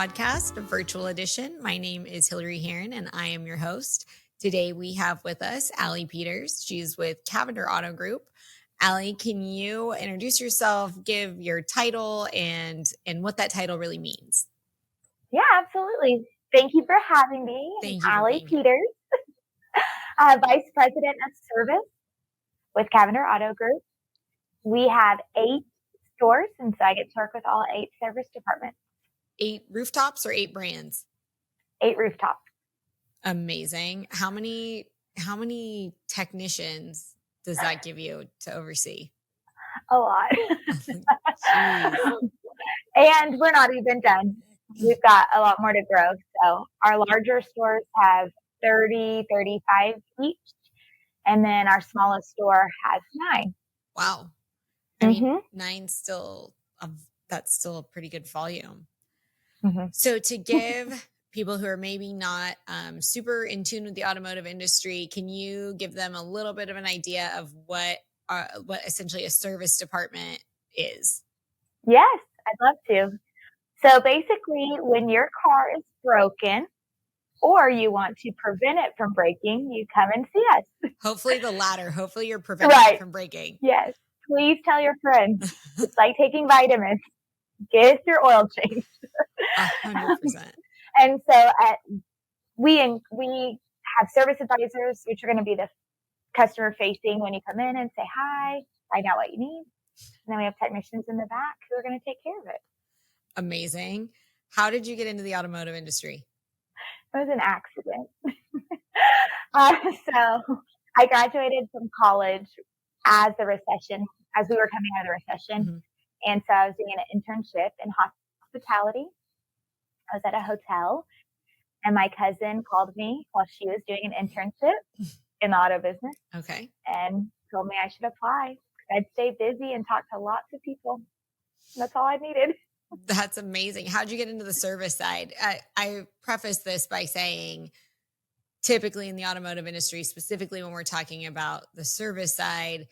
podcast, a virtual edition. My name is Hillary Heron, and I am your host. Today we have with us Allie Peters. She's with Cavender Auto Group. Allie, can you introduce yourself, give your title, and what that title really means? Yeah, absolutely. Thank you for having me. Thank you for Allie being Peters, Vice President of Service with Cavender Auto Group. We have 8 stores, and so I get to work with all 8 service departments. 8 rooftops or 8 brands? 8 rooftops. Amazing. How many technicians does that give you to oversee? A lot. Jeez. And we're not even done. We've got a lot more to grow. So our larger stores have 30, 35 each. And then our smallest store has 9. Wow. I mean, 9 still, that's still a pretty good volume. Mm-hmm. So to give people who are maybe not super in tune with the automotive industry, can you give them a little bit of an idea of what essentially a service department is? Yes, I'd love to. So basically, when your car is broken or you want to prevent it from breaking, you come and see us. Hopefully the latter. Hopefully you're preventing it from breaking. Yes. Please tell your friends. It's like taking vitamins. Get your oil changed. 100%. And so we have service advisors, which are going to be the customer facing when you come in and say hi, find out what you need. And then we have technicians in the back who are going to take care of it. Amazing. How did you get into the automotive industry? It was an accident. So I graduated from college as we were coming out of the recession. Mm-hmm. And so I was doing an internship in hospitality. I was at a hotel, and my cousin called me while she was doing an internship in the auto business. Okay. And told me I should apply. I'd stay busy and talk to lots of people. That's all I needed. That's amazing. How'd you get into the service side? I preface this by saying, typically in the automotive industry, specifically when we're talking about the service side,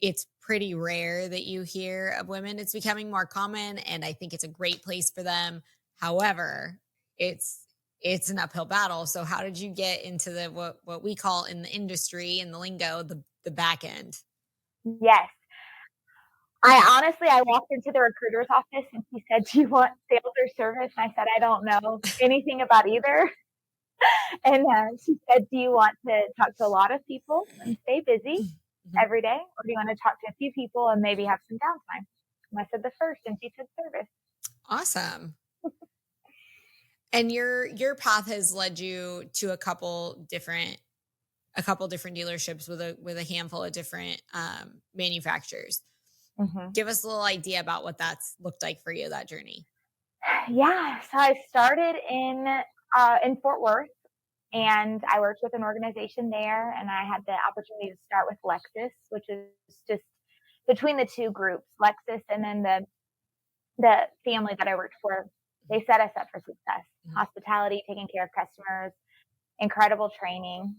it's pretty rare that you hear of women. It's becoming more common, and I think it's a great place for them. However, it's an uphill battle. So how did you get into the what we call in the industry, in the lingo, the back end? Yes. I walked into the recruiter's office and she said, "Do you want sales or service?" And I said, "I don't know anything about either." And she said, "Do you want to talk to a lot of people and stay busy every day? Or do you want to talk to a few people and maybe have some downtime?" And I said the first, and she said service. Awesome. And your path has led you to a couple different dealerships with a handful of different manufacturers. Mm-hmm. Give us a little idea about what that's looked like for you, that journey. Yeah. So I started in Fort Worth, and I worked with an organization there, and I had the opportunity to start with Lexus, which is just between the two groups, Lexus and then the family that I worked for. They set us up for success. Mm-hmm. Hospitality, taking care of customers, incredible training.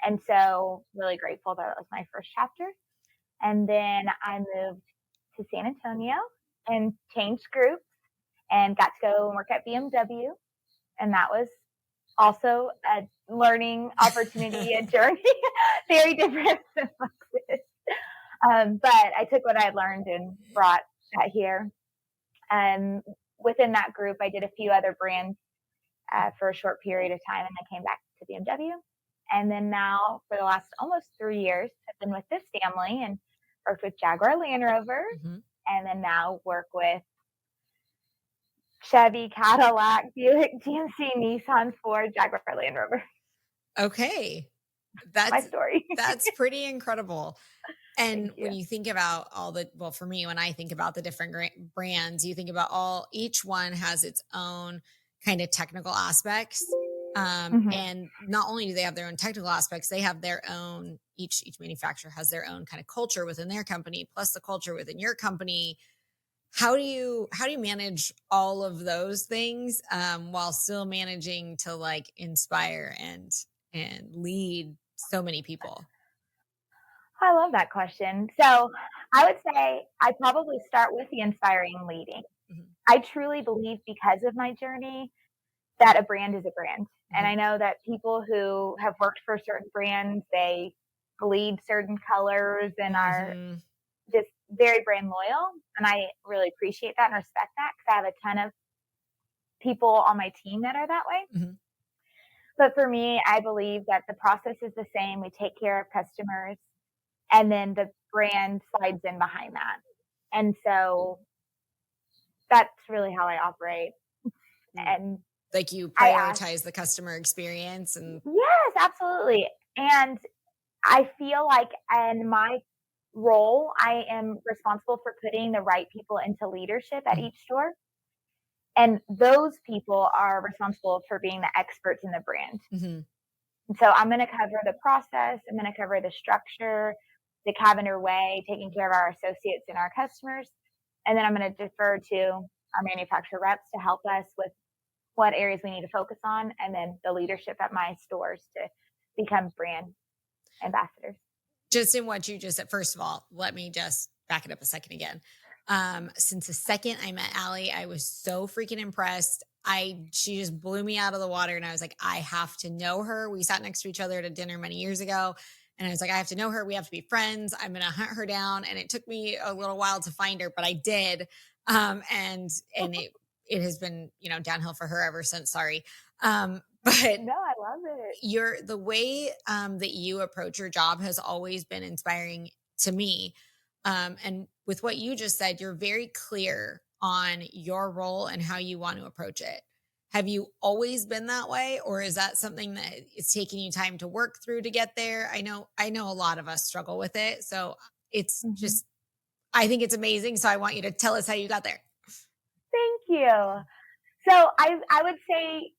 And so really grateful that it was my first chapter. And then I moved to San Antonio and changed groups and got to go and work at BMW. And that was also a learning opportunity, a journey, very different than Lexus. But I took what I had learned and brought that here. Within that group, I did a few other brands for a short period of time, and then came back to BMW. And then now, for the last almost 3 years, I've been with this family and worked with Jaguar Land Rover, and then now work with Chevy, Cadillac, Buick, GMC, Nissan, Ford, Jaguar Land Rover. Okay. That's my story. That's pretty incredible. And when you think about for me, when I think about the different brands, you think about each one has its own kind of technical aspects. And not only do they have their own technical aspects, they have their own, each manufacturer has their own kind of culture within their company, plus the culture within your company. How do you manage all of those things while still managing to like inspire and lead so many people? I love that question. So I would say I probably start with the inspiring leading. I truly believe, because of my journey, that a brand is a brand. And I know that people who have worked for certain brands, they bleed certain colors and are just very brand loyal. And I really appreciate that and respect that, because I have a ton of people on my team that are that way. But for me, I believe that the process is the same. We take care of customers, and then the brand slides in behind that. And so that's really how I operate. And like, you prioritize the customer experience. And yes, absolutely. And I feel like in my role, I am responsible for putting the right people into leadership at each store. And those people are responsible for being the experts in the brand. And so I'm going to cover the process. I'm going to cover the structure, the Cavender way, taking care of our associates and our customers. And then I'm going to defer to our manufacturer reps to help us with what areas we need to focus on, and then the leadership at my stores to become brand ambassadors. Just in what you just said, first of all, let me just back it up a second again. Since the second I met Allie, I was so freaking impressed. She just blew me out of the water, and I was like, I have to know her. We sat next to each other at a dinner many years ago, and I was like, I have to know her. We have to be friends. I'm going to hunt her down. And it took me a little while to find her, but I did. And it has been, downhill for her ever since. Sorry. But no, I love it. The way that you approach your job has always been inspiring to me. And with what you just said, you're very clear on your role and how you want to approach it. Have you always been that way, or is that something that it's taking you time to work through to get there? I know a lot of us struggle with it. So it's just, I think it's amazing. So I want you to tell us how you got there. Thank you. So I would say,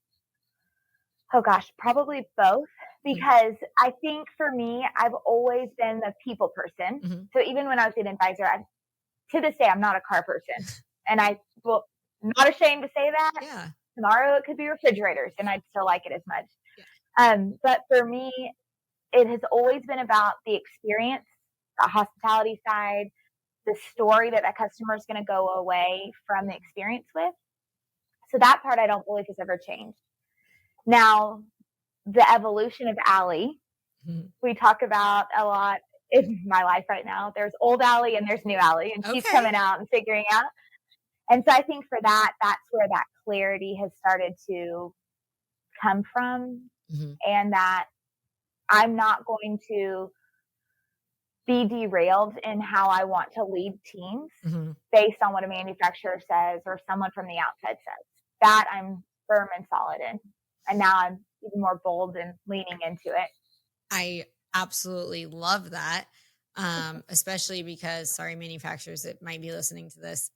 oh gosh, probably both, because I think for me, I've always been the people person. So even when I was an advisor, to this day, I'm not a car person. And I'm not ashamed to say that. Yeah. Tomorrow it could be refrigerators, and I'd still like it as much. Yeah. But for me, it has always been about the experience, the hospitality side, the story that customer is going to go away from the experience with. So that part I don't believe has ever changed. Now, the evolution of Allie, we talk about a lot in my life right now. There's old Allie and there's new Allie, and she's coming out and figuring out. And so I think for that's where that clarity has started to come from, and that I'm not going to be derailed in how I want to lead teams based on what a manufacturer says or someone from the outside says. That I'm firm and solid in. And now I'm even more bold and leaning into it. I absolutely love that. Especially because, sorry, manufacturers that might be listening to this,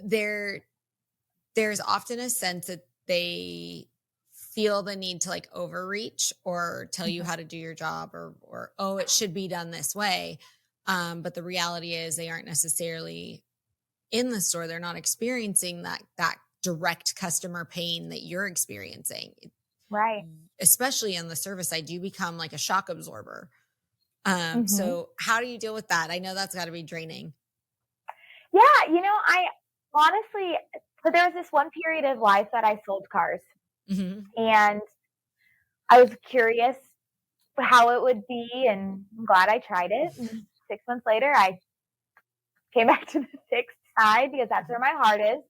there's often a sense that they feel the need to like overreach or tell you how to do your job, or oh, it should be done this way. But the reality is they aren't necessarily in the store. They're not experiencing that direct customer pain that you're experiencing. Right. Especially on the service side, you become like a shock absorber. So how do you deal with that? I know that's got to be draining. Yeah. I honestly, so there was this one period of life that I sold cars, and I was curious how it would be, and I'm glad I tried it. And 6 months later, I came back to the fixed side because that's where my heart is.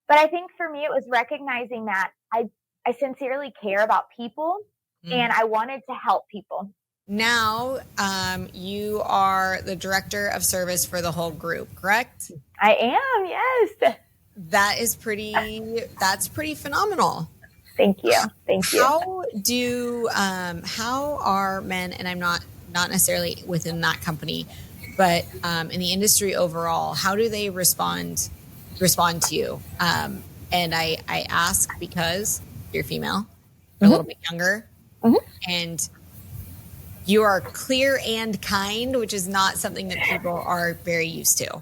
But I think for me, it was recognizing that I sincerely care about people, and I wanted to help people. Now, you are the director of service for the whole group, correct? I am, yes. That's pretty phenomenal. Thank you. Thank you. How are men, and I'm not necessarily within that company, but in the industry overall, how do they respond to you? And I ask because you're female, you're a little bit younger, and you are clear and kind, which is not something that people are very used to.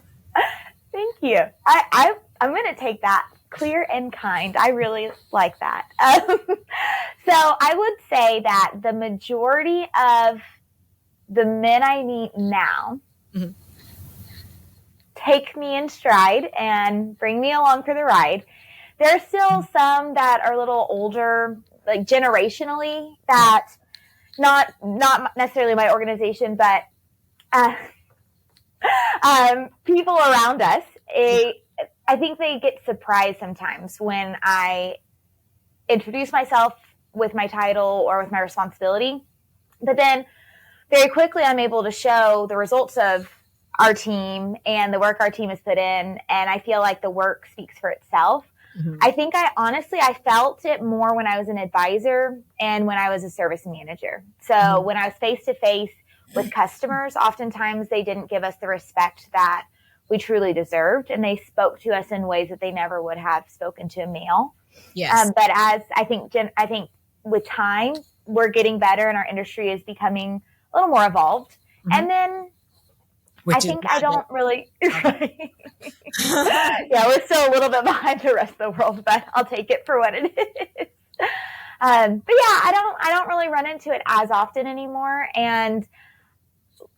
Thank you. I'm going to take that. Clear and kind. I really like that. So I would say that the majority of the men I meet now take me in stride and bring me along for the ride. There's still some that are a little older, like generationally, that not necessarily my organization, but people around us. I think they get surprised sometimes when I introduce myself with my title or with my responsibility. But then very quickly I'm able to show the results of our team and the work our team has put in. And I feel like the work speaks for itself. Mm-hmm. I think I felt it more when I was an advisor and when I was a service manager. So mm-hmm. when I was face to face with customers, oftentimes they didn't give us the respect that we truly deserved. And they spoke to us in ways that they never would have spoken to a male. Yes. But as I think with time, we're getting better and our industry is becoming a little more evolved. Mm-hmm. And then I think I don't really, yeah, we're still a little bit behind the rest of the world, but I'll take it for what it is. But yeah, I don't really run into it as often anymore. And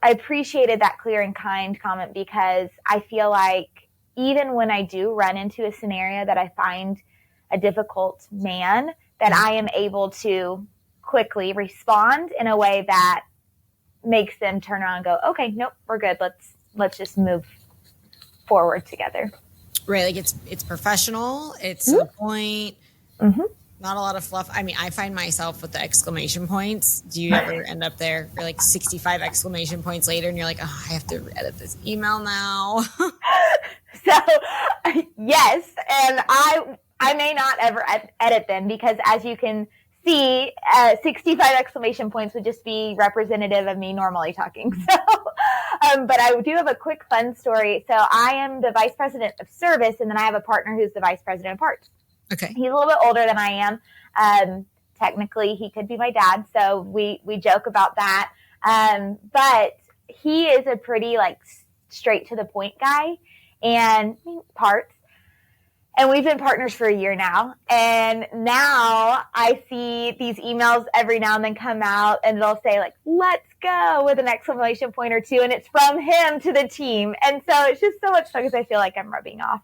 I appreciated that clear and kind comment, because I feel like even when I do run into a scenario that I find a difficult man, that I am able to quickly respond in a way that makes them turn around and go, okay, nope, we're good. Let's just move forward together. Right. Like it's professional. It's mm-hmm. a point. Mm-hmm. Not a lot of fluff. I mean, I find myself with the exclamation points. Do you ever end up there? You're like 65 exclamation points later and you're like, oh, I have to edit this email now. So yes. And I may not ever edit them, because as you can see, 65 exclamation points would just be representative of me normally talking. So, but I do have a quick fun story. So I am the vice president of service, and then I have a partner who's the vice president of parts. Okay. He's a little bit older than I am. Technically, he could be my dad, so we joke about that. But he is a pretty straight to the point guy, and parts. And we've been partners for a year now. And now I see these emails every now and then come out, and it'll say let's go with an exclamation point or two. And it's from him to the team. And so it's just so much fun, because I feel like I'm rubbing off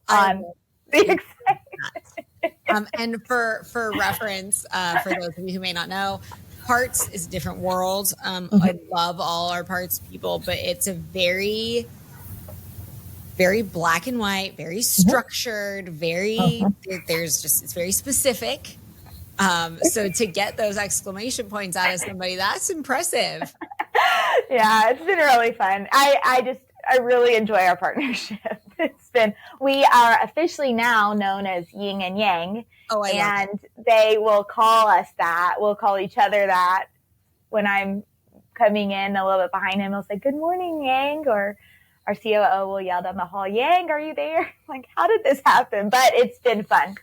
on the excitement. And for reference, for those of you who may not know, parts is a different world. Mm-hmm. I love all our parts people, but it's a very black and white, very structured, it's very specific. So to get those exclamation points out of somebody, that's impressive. Yeah, it's been really fun. I really enjoy our partnership. We are officially now known as Yin and Yang. Oh, and they will call us that. We'll call each other that when I'm coming in a little bit behind him. He'll say, "Good morning, Yang," or our COO will yell down the hall, "Yang, are you there?" Like, how did this happen? But it's been fun.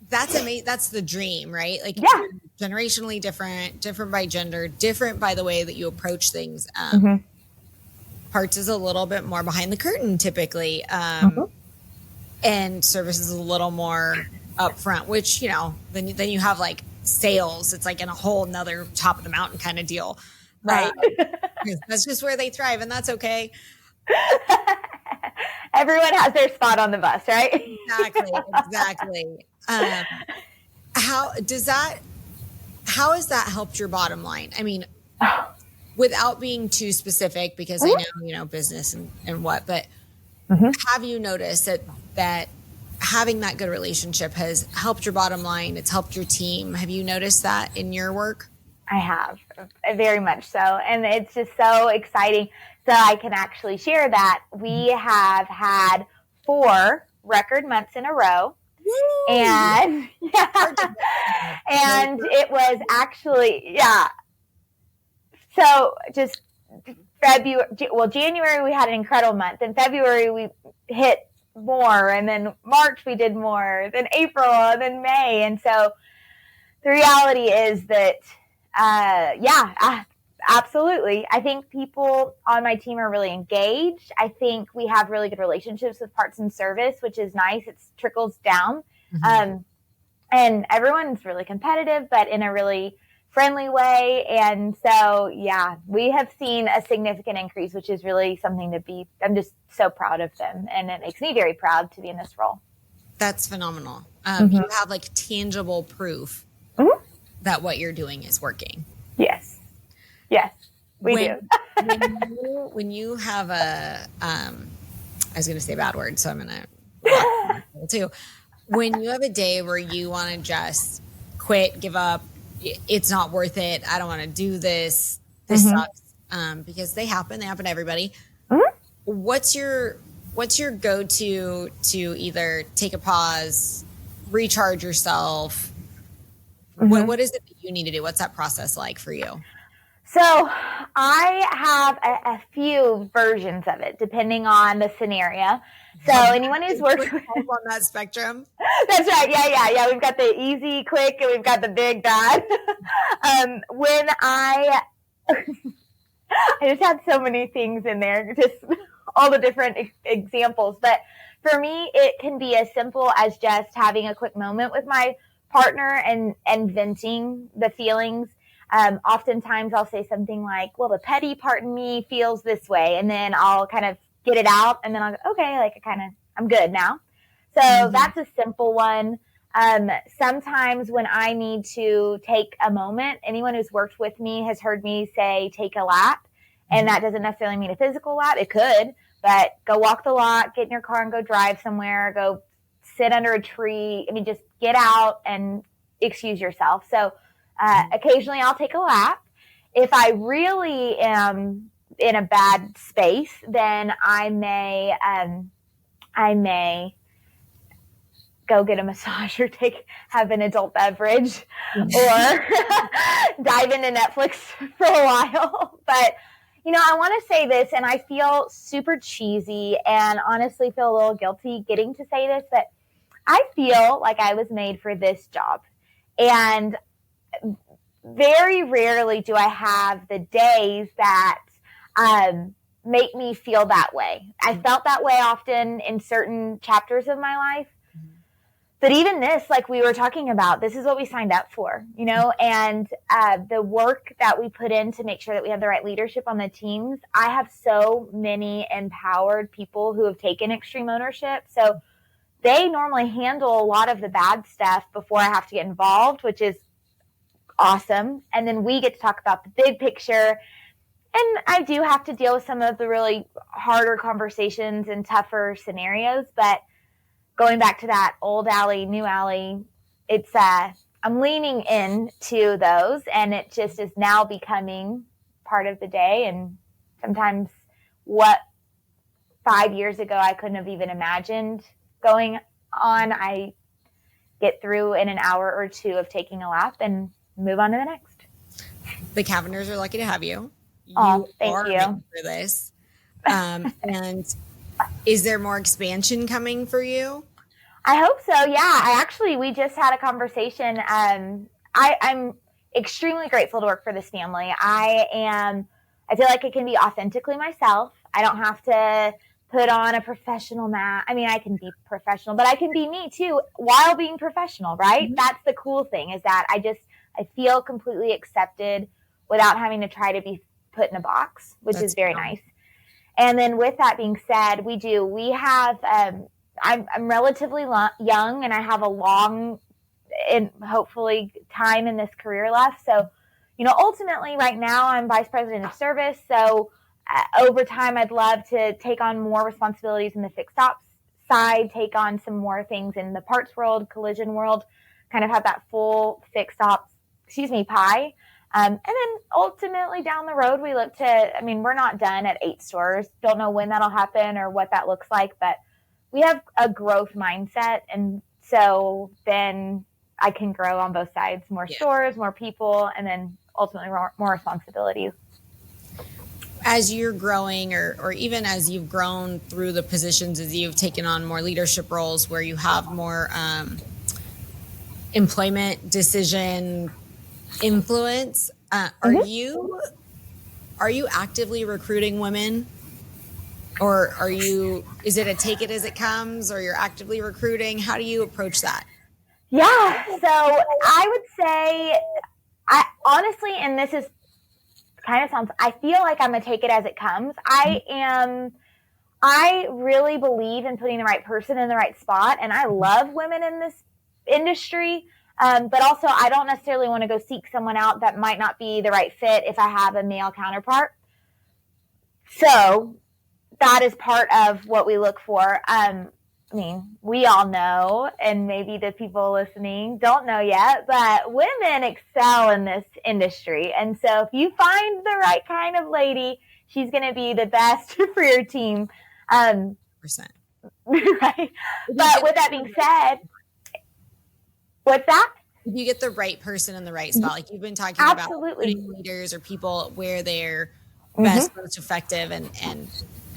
That's amazing. That's the dream, right? Like, yeah. Generationally different by gender, different by the way that you approach things. Parts is a little bit more behind the curtain typically. And service is a little more upfront, which, then you have sales. It's in a whole nother top of the mountain kind of deal. Right. That's just where they thrive, and that's okay. Everyone has their spot on the bus, right? Exactly. How has that helped your bottom line? I mean, without being too specific, because I know, business and what, but have you noticed that having that good relationship has helped your bottom line? It's helped your team. Have you noticed that in your work? I have, very much so. And it's just so exciting. So I can actually share that we have had 4 record months in a row. Woo! And and it was actually, So just January we had an incredible month. In February we hit more, and then March we did more, then April, and then May. And so the reality is that absolutely. I think people on my team are really engaged. I think we have really good relationships with parts and service, which is nice. It trickles down. And everyone's really competitive, but in a really friendly way. And so, yeah, we have seen a significant increase, which is really something I'm just so proud of them. And it makes me very proud to be in this role. That's phenomenal. Mm-hmm. You have like tangible proof that what you're doing is working. Yes. Yes, we do. when you have I was going to say a bad word, so I'm going to too. When you have a day where you want to just quit, give up, it's not worth it. I don't want to do this. This sucks. Because they happen to everybody. What's your go-to to either take a pause, recharge yourself? What is it that you need to do? What's that process like for you? So I have a few versions of it depending on the scenario. So anyone who's worked on that spectrum. That's right. Yeah. We've got the easy, quick, and we've got the big, bad. When I just had so many things in there, just all the different examples. But for me, it can be as simple as just having a quick moment with my partner and venting the feelings. Oftentimes I'll say something like, well, the petty part in me feels this way. And then I'll kind of get it out. And then I'll go, okay, like I'm good now. So that's a simple one. Sometimes when I need to take a moment, anyone who's worked with me has heard me say, take a lap. And that doesn't necessarily mean a physical lap. It could, but go walk the lot, get in your car and go drive somewhere, go sit under a tree. I mean, just get out and excuse yourself. So occasionally I'll take a lap. If I really am in a bad space, then I may go get a massage or have an adult beverage or dive into Netflix for a while. But, I want to say this, and I feel super cheesy and honestly feel a little guilty getting to say this, but I feel like I was made for this job. And very rarely do I have the days that make me feel that way. I felt that way often in certain chapters of my life. But even this, like we were talking about, this is what we signed up for, and the work that we put in to make sure that we have the right leadership on the teams. I have so many empowered people who have taken extreme ownership. So they normally handle a lot of the bad stuff before I have to get involved, which is awesome. And then we get to talk about the big picture. And I do have to deal with some of the really harder conversations and tougher scenarios, but going back to that old Allie, new Allie, it's I'm leaning into those, and it just is now becoming part of the day. And sometimes what 5 years ago I couldn't have even imagined going on, I get through in an hour or two of taking a lap and move on to the next. The Cavenders are lucky to have you. Thank you for this. And is there more expansion coming for you? I hope so. Yeah, we just had a conversation. I'm extremely grateful to work for this family. I feel like I can be authentically myself. I don't have to put on a professional mask. I mean, I can be professional, but I can be me too while being professional, right? That's the cool thing, is that I feel completely accepted without having to try to be put in a box, which is very nice. And then with that being said, we have, I'm relatively young, and I have a long and hopefully time in this career left. So, ultimately right now I'm vice president of service. So over time, I'd love to take on more responsibilities in the fixed ops side, take on some more things in the parts world, collision world, kind of have that full fixed ops, pie. And then ultimately down the road, we look to, we're not done at 8 stores. Don't know when that'll happen or what that looks like, but we have a growth mindset. And so then I can grow on both sides, more stores, more people, and then ultimately more responsibilities. As you're growing, or even as you've grown through the positions, as you've taken on more leadership roles where you have more employment decision influence, are you actively recruiting women, or is it a take it as it comes, or you're actively recruiting? How do you approach that? Yeah, so I would say I honestly, and this is kind of sounds, I feel like I'm going to take it as it comes. I really believe in putting the right person in the right spot. And I love women in this industry. But also I don't necessarily want to go seek someone out that might not be the right fit if I have a male counterpart. So that is part of what we look for. I mean, we all know, and maybe the people listening don't know yet, but women excel in this industry. And so if you find the right kind of lady, she's going to be the best for your team. Percent. Right. But with that being said, what's that? If you get the right person in the right spot, like you've been talking Absolutely. about putting leaders or people where they're best, most effective and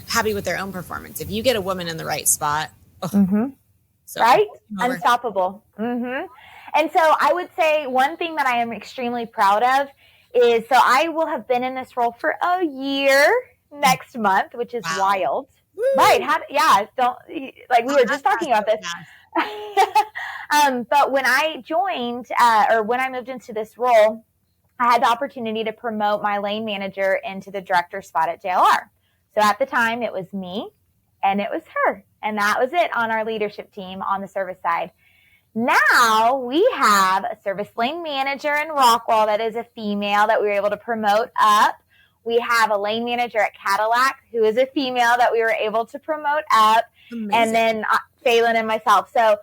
happy with their own performance. If you get a woman in the right spot, so right? Unstoppable. And so I would say one thing that I am extremely proud of is, so I will have been in this role for a year next month, which is wild. Woo. Right. Don't, like we were just talking about this. But when I joined, or when I moved into this role, I had the opportunity to promote my lane manager into the director spot at JLR. So at the time it was me and it was her. And that was it on our leadership team on the service side. Now we have a service lane manager in Rockwall that is a female that we were able to promote up. We have a lane manager at Cadillac who is a female that we were able to promote up. Amazing. And then Phelan and myself. So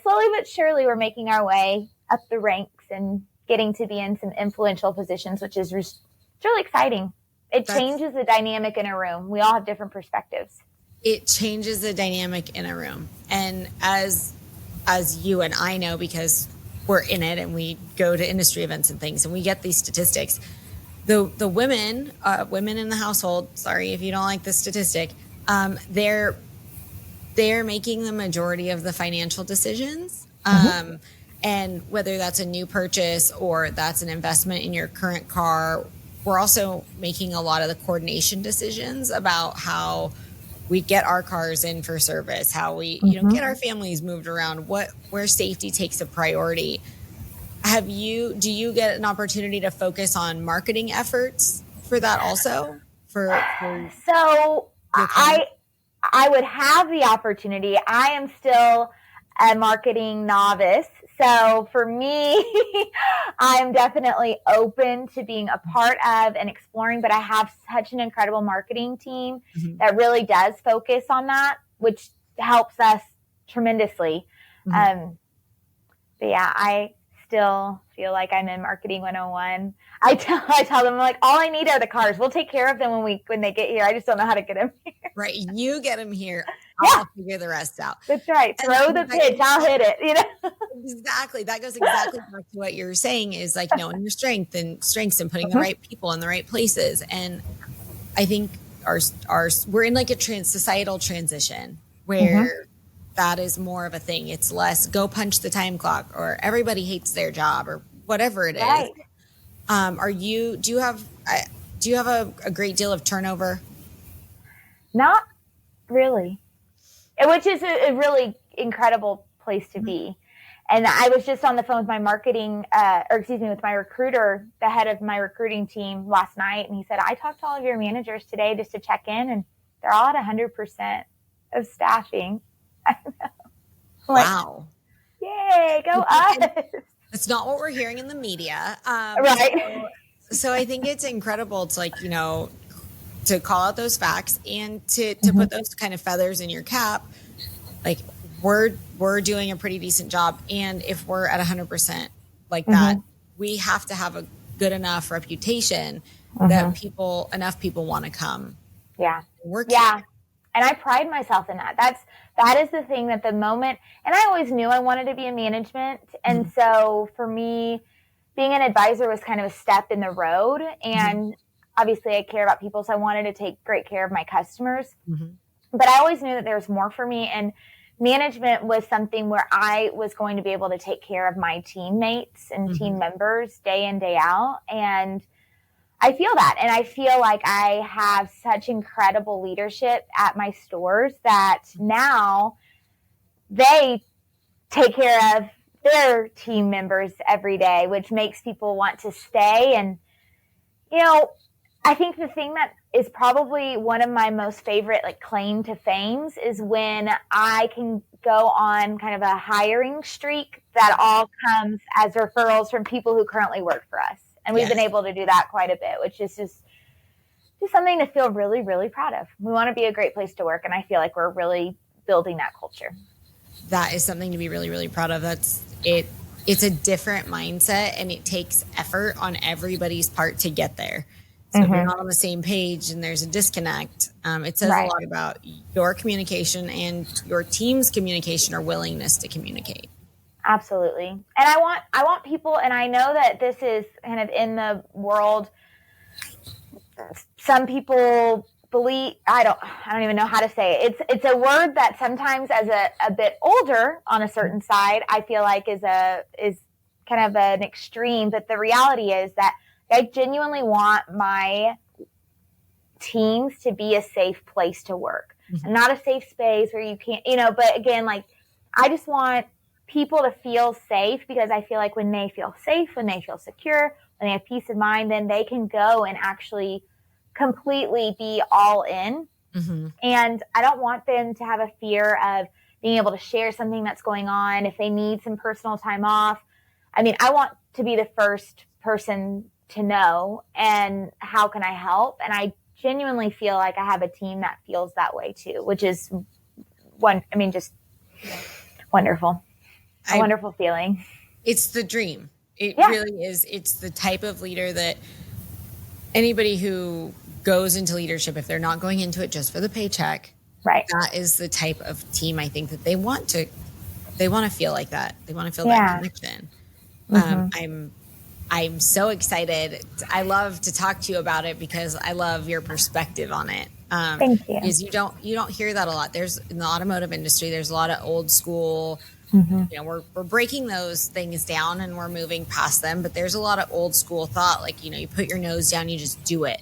slowly but surely we're making our way up the ranks and getting to be in some influential positions, which is really exciting. It changes the dynamic in a room. We all have different perspectives. It changes the dynamic in a room. And as you and I know, because we're in it and we go to industry events and things and we get these statistics, the women in the household, sorry if you don't like the statistic, they're making the majority of the financial decisions. And whether that's a new purchase or that's an investment in your current car, we're also making a lot of the coordination decisions about how we get our cars in for service, how we get our families moved around, where safety takes a priority. Do you get an opportunity to focus on marketing efforts for that also? So I would have the opportunity. I am still a marketing novice. So for me, I'm definitely open to being a part of and exploring, but I have such an incredible marketing team that really does focus on that, which helps us tremendously. But yeah, I still feel like I'm in marketing 101. I tell them, like, all I need are the cars. We'll take care of them when they get here. I just don't know how to get them here. Right. You get them here. I'll figure the rest out. That's right. Throw the pitch. I'll hit it. Exactly. That goes exactly back to what you're saying, is like knowing your strengths and putting the right people in the right places. And I think we're in like a societal transition where that is more of a thing. It's less go punch the time clock or everybody hates their job or whatever it is. Do you have a great deal of turnover? Not really, which is a really incredible place to be. And I was just on the phone with my with my recruiter, the head of my recruiting team last night. And he said, I talked to all of your managers today just to check in, and they're all at 100% of staffing. I know. Wow. Yay, go us. It's not what we're hearing in the media. Right. So I think it's incredible to, to call out those facts and to put those kind of feathers in your cap. Like we're doing a pretty decent job. And if we're at 100% like that, we have to have a good enough reputation that enough people want to come. Yeah. Work. Yeah. And I pride myself in that. That is the thing that the moment, and I always knew I wanted to be in management. And so for me, being an advisor was kind of a step in the road. And obviously I care about people. So I wanted to take great care of my customers, but I always knew that there was more for me. And management was something where I was going to be able to take care of my teammates and team members day in, day out. And I feel that. And I feel like I have such incredible leadership at my stores that now they take care of their team members every day, which makes people want to stay. And, I think the thing that is probably one of my most favorite, like, claim to fames is when I can go on kind of a hiring streak that all comes as referrals from people who currently work for us. And we've been able to do that quite a bit, which is just something to feel really, really proud of. We want to be a great place to work, and I feel like we're really building that culture. That is something to be really, really proud of. That's it. It's a different mindset, and it takes effort on everybody's part to get there. So if you're not on the same page and there's a disconnect, it says a lot about your communication and your team's communication or willingness to communicate. Absolutely. And I want people, and I know that this is kind of in the world, some people believe, I don't even know how to say it. It's a word that sometimes, as a bit older on a certain side, I feel like is kind of an extreme, but the reality is that I genuinely want my teams to be a safe place to work, and not a safe space where you can't, but again, like, I just want people to feel safe, because I feel like when they feel safe, when they feel secure, when they have peace of mind, then they can go and actually completely be all in. And I don't want them to have a fear of being able to share something that's going on if they need some personal time off. I mean, I want to be the first person to know, and how can I help? And I genuinely feel like I have a team that feels that way too, which is just wonderful. A wonderful feeling. It's the dream. It really is. It's the type of leader that anybody who goes into leadership, if they're not going into it just for the paycheck, that is the type of team I think that they want to feel like that. They want to feel that connection. I'm so excited. I love to talk to you about it because I love your perspective on it. Thank you. Because you don't hear that a lot. There's, in the automotive industry, there's a lot of old school, we're breaking those things down and we're moving past them, but there's a lot of old school thought, like, you put your nose down, you just do it.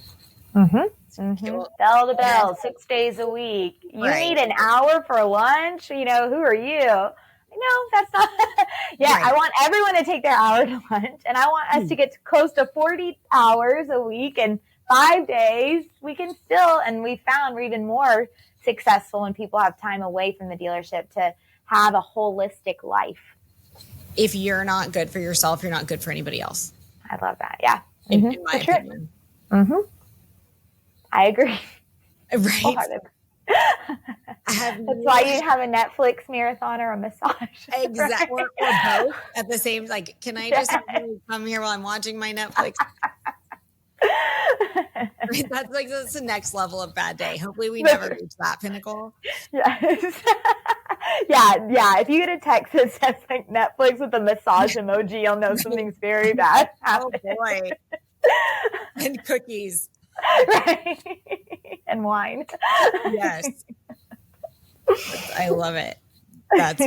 Bell to bell, 6 days a week. You need an hour for lunch. Who are you? No, that's not. I want everyone to take their hour to lunch, and I want us to get close to 40 hours a week and 5 days. We can still, and we found we're even more successful when people have time away from the dealership to have a holistic life. If you're not good for yourself, you're not good for anybody else. I love that. Yeah. In my opinion. I agree. Right. That's why you have a Netflix marathon or a massage. Exactly. Or both at the same, like, can I just come here while I'm watching my Netflix? That's the next level of bad day. Hopefully we never reach that pinnacle. Yes. Yeah. If you get a text that says like Netflix with a massage emoji, you'll know something's very bad happened. Oh boy. And cookies. Right. And wine. Yes. I love it. That's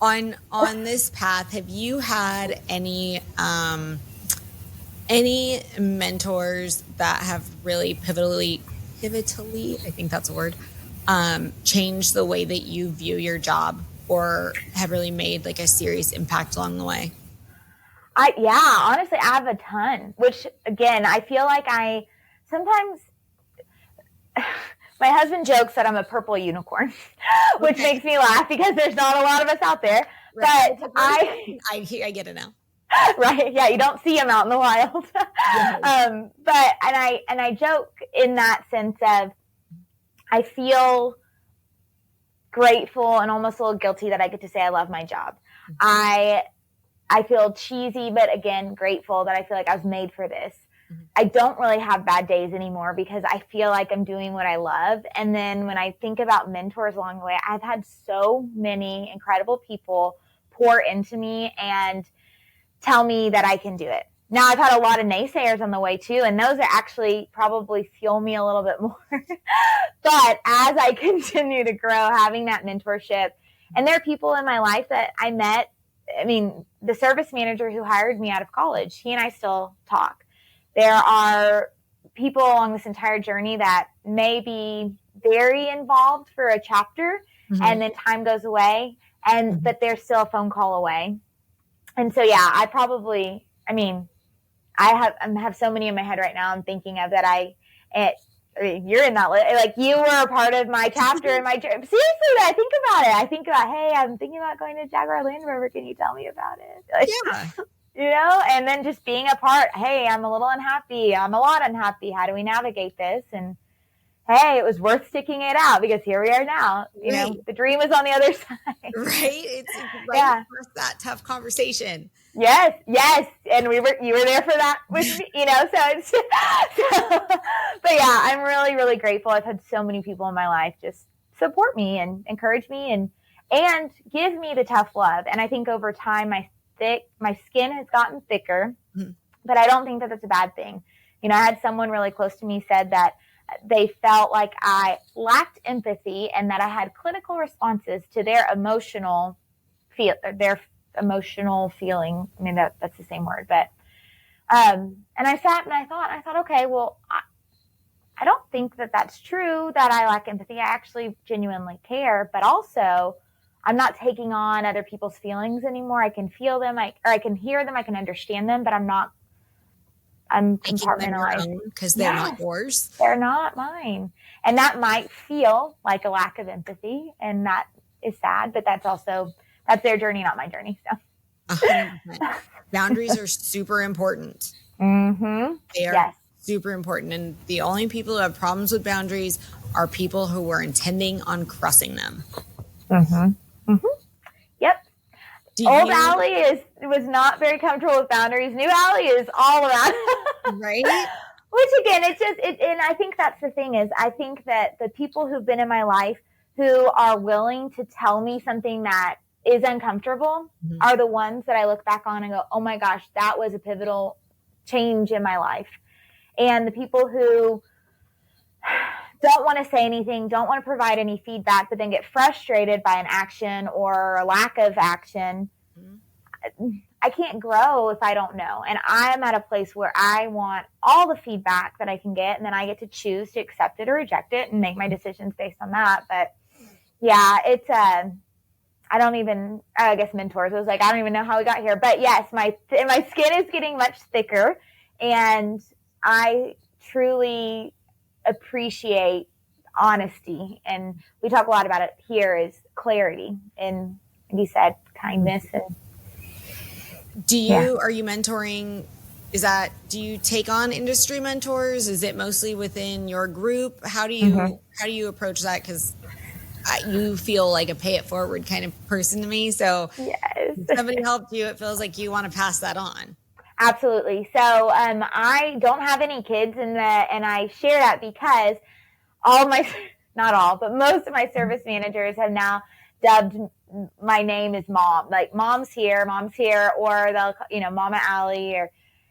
on this path. Have you had any mentors that have really pivotally, I think that's a word, changed the way that you view your job, or have really made like a serious impact along the way? Honestly, I have a ton, which again, I feel like sometimes my husband jokes that I'm a purple unicorn, which makes me laugh because there's not a lot of us out there. Right. But I get it now. Right. Yeah. You don't see them out in the wild. But I joke in that sense of, I feel grateful and almost a little guilty that I get to say I love my job. I feel cheesy, but again, grateful that I feel like I was made for this. I don't really have bad days anymore because I feel like I'm doing what I love. And then when I think about mentors along the way, I've had so many incredible people pour into me and tell me that I can do it. Now, I've had a lot of naysayers on the way too, and those are actually probably fuel me a little bit more. But as I continue to grow, having that mentorship, and there are people in my life that I met. I mean, the service manager who hired me out of college, he and I still talk. There are people along this entire journey that may be very involved for a chapter, and then time goes away, but they're still a phone call away. And so, yeah, I have so many in my head right now I'm thinking of that you're in that, like you were a part of my chapter in my trip. Seriously, I think about it. I think about, hey, I'm thinking about going to Jaguar Land Rover. Can you tell me about it? Like, yeah. And then just being a part, hey, I'm a little unhappy. I'm a lot unhappy. How do we navigate this? And hey, it was worth sticking it out because here we are now. You know, the dream is on the other side. Right. It's right for that tough conversation. Yes. And you were there for that with me, so it's, but yeah, I'm really, really grateful. I've had so many people in my life just support me and encourage me and give me the tough love. And I think over time, my skin has gotten thicker, but I don't think that that's a bad thing. I had someone really close to me said that they felt like I lacked empathy and that I had clinical responses to their emotional feeling. I mean, that's the same word, but, and I sat and I thought, okay, well, I don't think that that's true, that I lack empathy. I actually genuinely care, but also I'm not taking on other people's feelings anymore. I can feel them, I can hear them, I can understand them, but I'm compartmentalized because they're not yours. They're not mine. And that might feel like a lack of empathy, and that is sad, but that's their journey, not my journey. So 100%. Boundaries are super important. They are super important. And the only people who have problems with boundaries are people who were intending on crossing them. Yep. Old Allie was not very comfortable with boundaries. New Allie is all around. Right. Which again, and I think that's the thing is, I think that the people who've been in my life who are willing to tell me something that is uncomfortable are the ones that I look back on and go, oh my gosh, that was a pivotal change in my life. And the people who don't want to say anything, don't want to provide any feedback, but then get frustrated by an action or a lack of action, I can't grow if I don't know. And I'm at a place where I want all the feedback that I can get, and then I get to choose to accept it or reject it and make my decisions based on that. But yeah, it's I guess mentors. I was like, I don't even know how we got here. But yes, my skin is getting much thicker, and I truly appreciate honesty. And we talk a lot about it here is clarity. And like you said, kindness. And are you mentoring? Do you take on industry mentors? Is it mostly within your group? How do you approach that? Because you feel like a pay it forward kind of person to me. So if somebody helped you, it feels like you want to pass that on. Absolutely. So I don't have any kids and I share that because not all, but most of my service managers have now dubbed my name as mom, like mom's here, or they'll, Mama Allie, and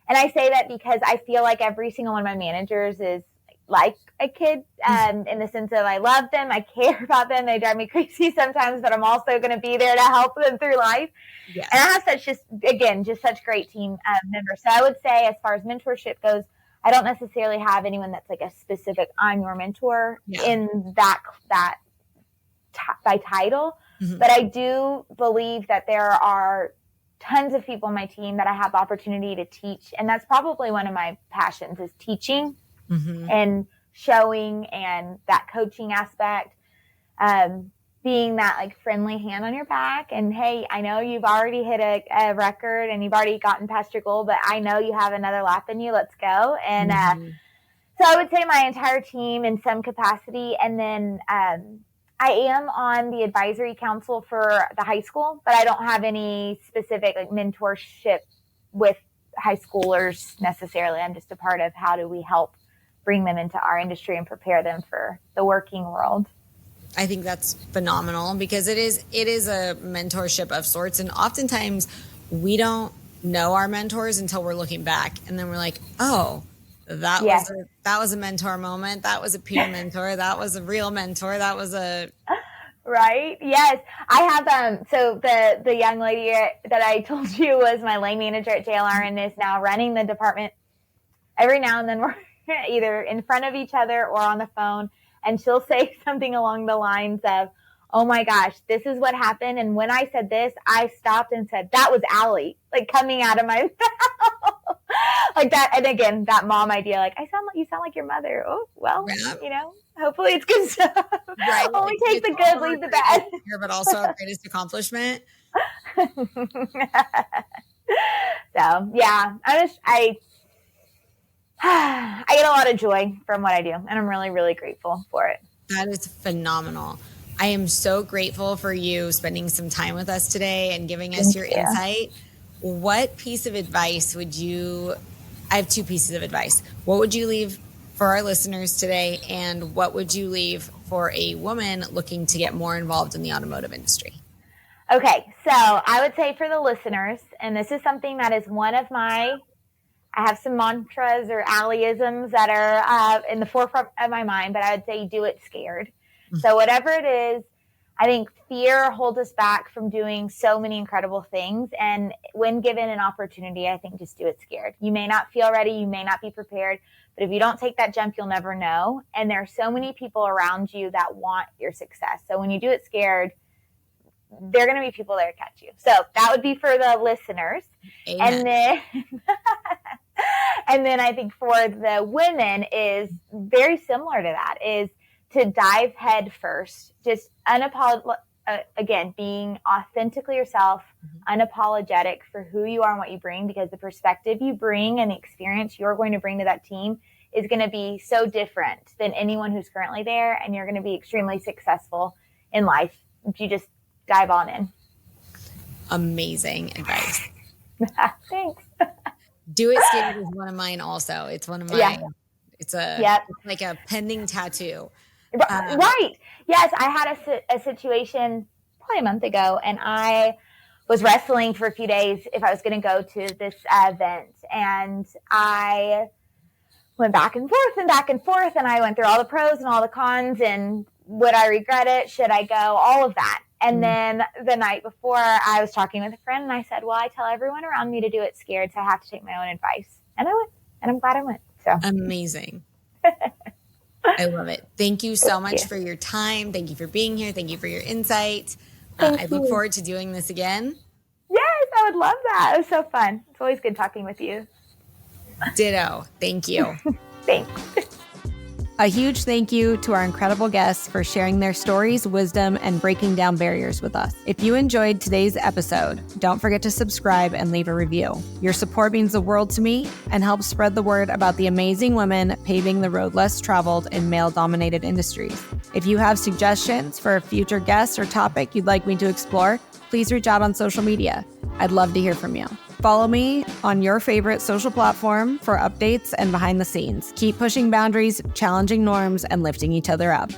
I say that because I feel like every single one of my managers is like a kid, in the sense of I love them, I care about them, they drive me crazy sometimes, but I'm also going to be there to help them through life. And I have such great team members. So I would say, as far as mentorship goes, I don't necessarily have anyone that's like a specific I'm your mentor in that by title, but I do believe that there are tons of people on my team that I have the opportunity to teach, and that's probably one of my passions is teaching and showing, and that coaching aspect, being that like friendly hand on your back. And hey, I know you've already hit a record and you've already gotten past your goal, but I know you have another lap in you. Let's go. And so I would say my entire team in some capacity. And then I am on the advisory council for the high school, but I don't have any specific like mentorship with high schoolers necessarily. I'm just a part of how do we help bring them into our industry and prepare them for the working world. I think that's phenomenal because it is a mentorship of sorts. And oftentimes we don't know our mentors until we're looking back. And then we're like, oh, that was a mentor moment. That was a peer mentor. That was a real mentor. That was a... Right. Yes. I have, so the young lady that I told you was my lane manager at JLR and is now running the department. Every now and then we're either in front of each other or on the phone, and she'll say something along the lines of, oh my gosh, this is what happened. And when I said this, I stopped and said, that was Allie, like coming out of my mouth. Like that. And again, that mom idea, like, you sound like your mother. Oh, well, hopefully it's good stuff. Right. Only take the good, leave the bad. But also our greatest accomplishment. So yeah, I get a lot of joy from what I do, and I'm really, really grateful for it. That is phenomenal. I am so grateful for you spending some time with us today and giving us your insight. What piece of advice I have two pieces of advice. What would you leave for our listeners today? And what would you leave for a woman looking to get more involved in the automotive industry? Okay. So I would say for the listeners, and this is something that is I have some mantras or Allieisms that are in the forefront of my mind, but I would say do it scared. Mm-hmm. So whatever it is, I think fear holds us back from doing so many incredible things. And when given an opportunity, I think just do it scared. You may not feel ready. You may not be prepared. But if you don't take that jump, you'll never know. And there are so many people around you that want your success. So when you do it scared, there are going to be people there to catch you. So that would be for the listeners. Amen. And then I think for the women is very similar to that, is to dive head first, just again, being authentically yourself, unapologetic for who you are and what you bring, because the perspective you bring and the experience you're going to bring to that team is going to be so different than anyone who's currently there. And you're going to be extremely successful in life if you just dive on in. Amazing advice. Thanks. Do it scared is one of mine also. It's one of mine. Yeah. It's like a pending tattoo. Right. Yes. I had a situation probably a month ago, and I was wrestling for a few days if I was going to go to this event. And I went back and forth, and I went through all the pros and all the cons, and would I regret it? Should I go? All of that. And then the night before, I was talking with a friend, and I said, well, I tell everyone around me to do it scared, so I have to take my own advice. And I went, and I'm glad I went. So amazing. I love it. Thank you so much for your time. Thank you for being here. Thank you for your insight. I look forward to doing this again. Yes, I would love that. It was so fun. It's always good talking with you. Ditto. Thank you. Thanks. A huge thank you to our incredible guests for sharing their stories, wisdom, and breaking down barriers with us. If you enjoyed today's episode, don't forget to subscribe and leave a review. Your support means the world to me and helps spread the word about the amazing women paving the road less traveled in male-dominated industries. If you have suggestions for a future guest or topic you'd like me to explore, please reach out on social media. I'd love to hear from you. Follow me on your favorite social platform for updates and behind the scenes. Keep pushing boundaries, challenging norms, and lifting each other up.